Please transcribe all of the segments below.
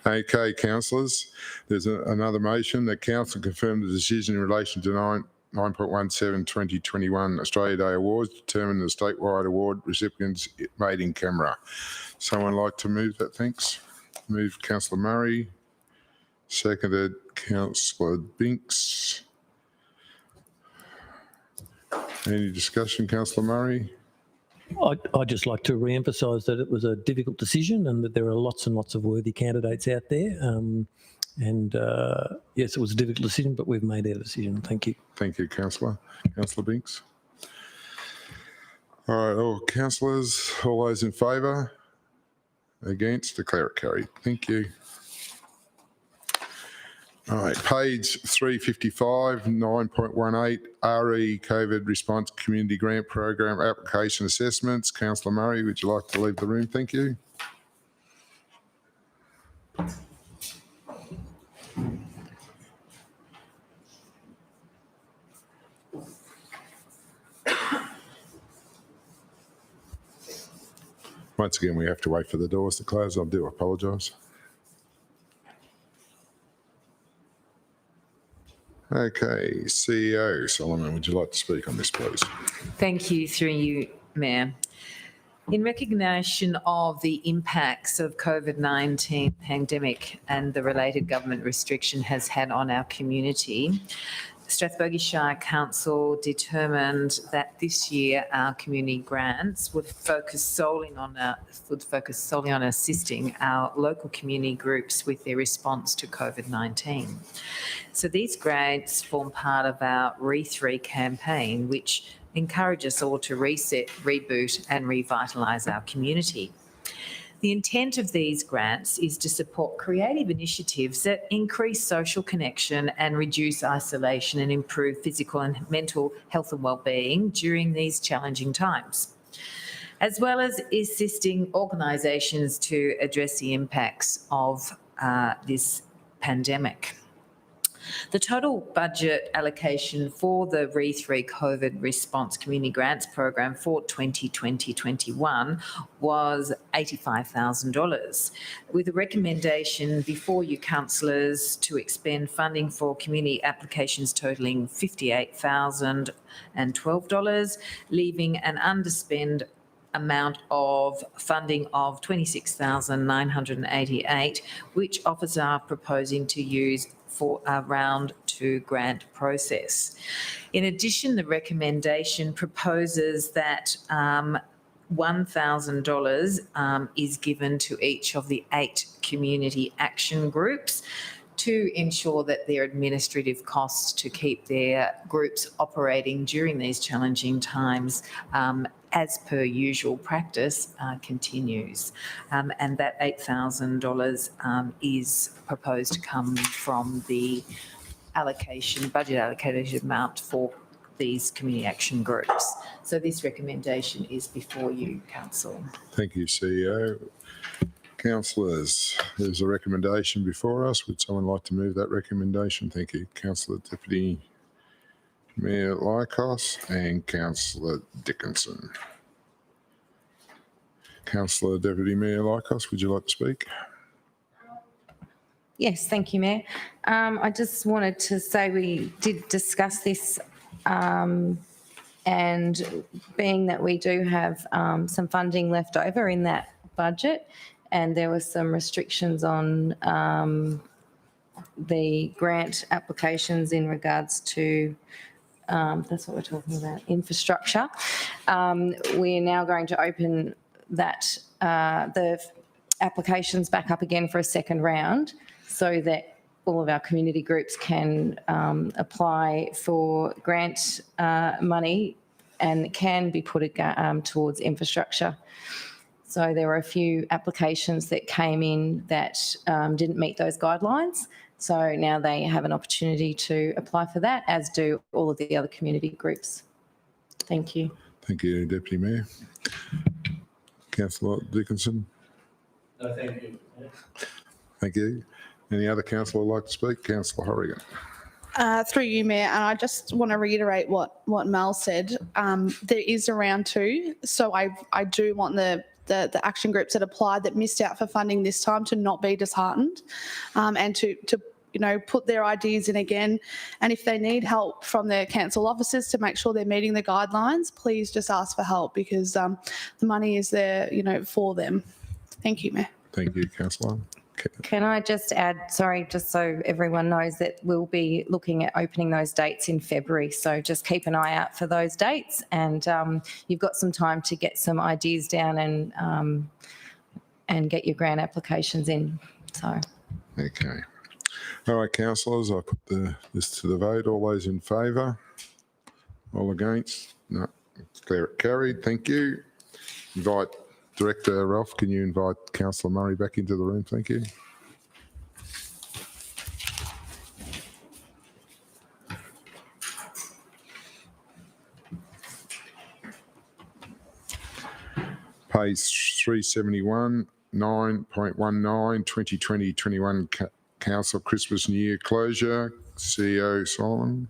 Okay, councillors, there's another motion that council confirm the decision in relation to 9.17 2021 Australia Day Awards, determine the statewide award recipients made in camera. Someone like to move that? Thanks. Moved Councillor Murray, seconded Councillor Binks. Any discussion, Councillor Murray? I'd just like to re-emphasise that it was a difficult decision and that there are lots and lots of worthy candidates out there. Yes, it was a difficult decision, but we've made our decision. Thank you. Thank you, Councillor. Councillor Binks. All right, all councillors, all those in favour? Against? Declare it carried. Thank you. All right, page 355, 9.18, RE COVID Response Community Grant Program Application Assessments. Councillor Murray, would you like to leave the room? Thank you. Once again, we have to wait for the doors to close. I do apologise. Okay, CEO Solomon, would you like to speak on this, please? Thank you, through you, Mayor. In recognition of the impacts of COVID-19 pandemic and the related government restriction has had on our community, Strathbogie Shire Council determined that this year our community grants would focus solely on assisting our local community groups with their response to COVID-19. So these grants form part of our Re3 campaign, which encourage us all to reset, reboot and revitalise our community. The intent of these grants is to support creative initiatives that increase social connection and reduce isolation and improve physical and mental health and wellbeing during these challenging times, as well as assisting organisations to address the impacts of this pandemic. The total budget allocation for the Re3 COVID Response Community Grants Program for 2020-21 was $85,000, with a recommendation before you councillors to expend funding for community applications totalling $58,012, leaving an underspend amount of funding of $26,988, which officers are proposing to use for a round 2 grant process. In addition, the recommendation proposes that $1,000 is given to each of the 8 community action groups to ensure that their administrative costs to keep their groups operating during these challenging times as per usual practice continues. And that $8,000 is proposed to come from the budget allocated amount for these community action groups. So this recommendation is before you, Council. Thank you, CEO. Councillors, there's a recommendation before us. Would someone like to move that recommendation? Thank you. Councillor Deputy Mayor Lykos and Councillor Dickinson. Councillor Deputy Mayor Lykos, would you like to speak? Yes, thank you, Mayor. I just wanted to say we did discuss this and being that we do have some funding left over in that budget, and there were some restrictions on the grant applications in regards to, that's what we're talking about, infrastructure. We're now going to open that the applications back up again for a second round so that all of our community groups can apply for grant money and can be put towards infrastructure. So there were a few applications that came in that didn't meet those guidelines. So now they have an opportunity to apply for that, as do all of the other community groups. Thank you. Thank you, Deputy Mayor. Councillor Dickinson. No, thank you. Thank you. Any other councillor would like to speak? Councillor Horrigan. Through you, Mayor, and I just want to reiterate what Mel said. There is a round 2, so I do want the the action groups that applied that missed out for funding this time to not be disheartened, and to put their ideas in again. And if they need help from their council officers to make sure they're meeting the guidelines, please just ask for help, because the money is there, for them. Thank you, Mayor. Thank you, Councillor. Can I just add, sorry, just so everyone knows that we'll be looking at opening those dates in February. So just keep an eye out for those dates, and you've got some time to get some ideas down and get your grant applications in. So. Okay. All right, councillors, I'll put this to the vote. All those in favour? All against? No. Declare it carried. Thank you. Invite Director Ralph, can you invite Councillor Murray back into the room? Thank you. Page 371, 9.19, 2020-21 Council Christmas New Year closure. CEO Solomon.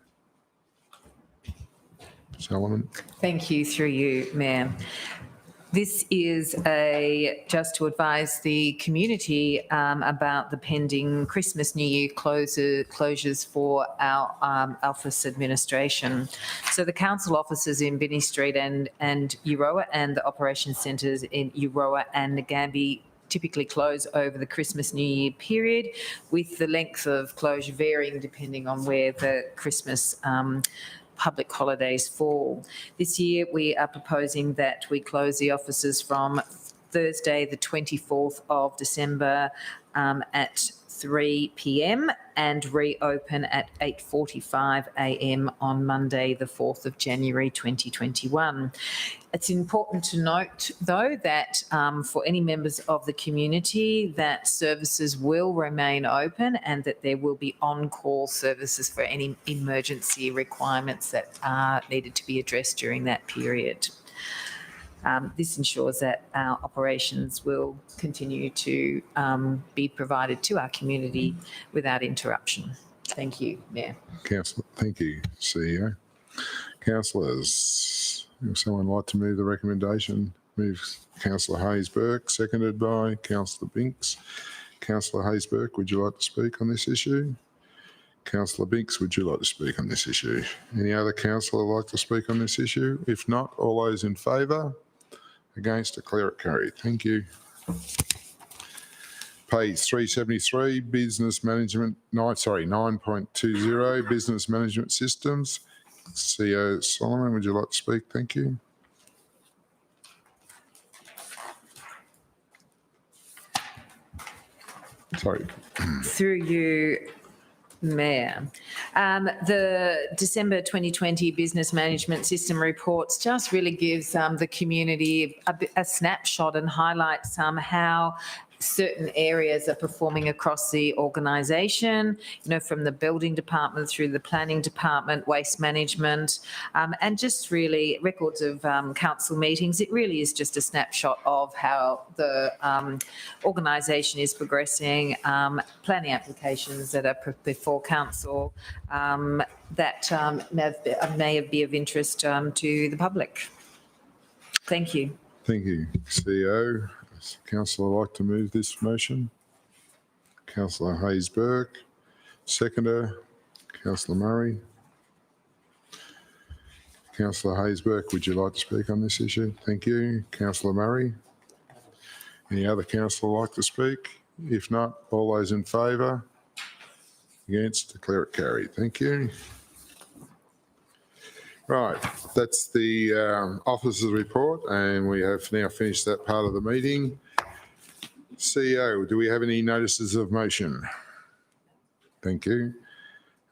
Thank you, through you, Mayor. This is just to advise the community about the pending Christmas New Year closures for our Alphas administration. So the council offices in Binney Street and Euroa, and the operations centres in Euroa and Nagambie typically close over the Christmas New Year period, with the length of closure varying depending on where the Christmas public holidays fall. This year we are proposing that we close the offices from Thursday the 24th of December at 3 p.m. and reopen at 8:45 a.m. on Monday the 4th of January 2021. It's important to note, though, that for any members of the community, that services will remain open and that there will be on-call services for any emergency requirements that are needed to be addressed during that period. This ensures that our operations will continue to be provided to our community without interruption. Thank you, Mayor. Councillor, thank you, CEO. Councillors, would someone like to move the recommendation? Move Councillor Hayes-Burke, seconded by Councillor Binks. Councillor Hayes-Burke, would you like to speak on this issue? Councillor Binks, would you like to speak on this issue? Any other councillor like to speak on this issue? If not, all those in favour? Against, declare it carried. Thank you. Page 373, business management, 9.20, business management systems. CEO Solomon, would you like to speak? Thank you. Sorry. Through you, Mayor. The December 2020 Business Management System reports just really gives the community a snapshot and highlights how certain areas are performing across the organisation, from the building department through the planning department, waste management, and just really records of council meetings. It really is just a snapshot of how the organisation is progressing, planning applications that are before council that may be of interest to the public. Thank you. Thank you, CEO. Does Councillor like to move this motion? Councillor Hayes-Burke. Seconder, Councillor Murray. Councillor Hayes-Burke, would you like to speak on this issue? Thank you. Councillor Murray. Any other councillor like to speak? If not, all those in favour? Against, declare it carried. Thank you. Right, that's the officers' report, and we have now finished that part of the meeting. CEO, do we have any notices of motion? Thank you.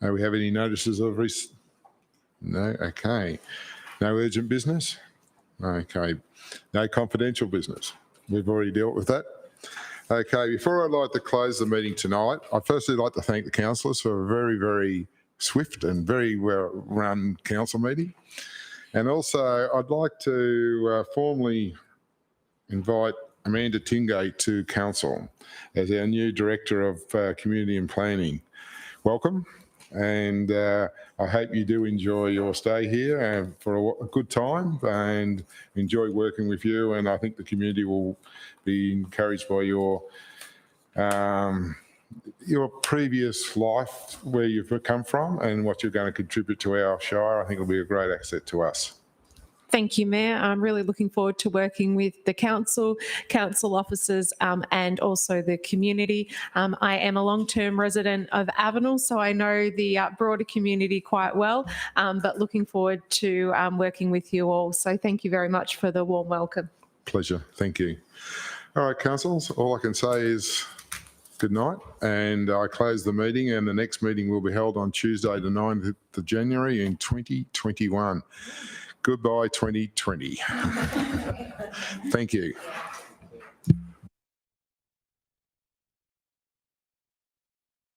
Do we have any notices of No, okay. No urgent business? Okay. No confidential business? We've already dealt with that. Okay, before I'd like to close the meeting tonight, I'd firstly like to thank the councillors for a very, very swift and very well-run council meeting. And also, I'd like to formally invite Amanda Tingate to council as our new Director of Community and Planning. Welcome. And I hope you do enjoy your stay here for a good time and enjoy working with you. And I think the community will be encouraged by your previous life, where you've come from and what you're going to contribute to our Shire. I think it'll be a great asset to us. Thank you, Mayor. I'm really looking forward to working with the council officers and also the community. I am a long-term resident of Avenel, so I know the broader community quite well, but looking forward to working with you all. So thank you very much for the warm welcome. Pleasure. Thank you. All right, councillors, all I can say is good night, and I close the meeting, and the next meeting will be held on Tuesday the 9th of January in 2021. Goodbye 2020. Thank you.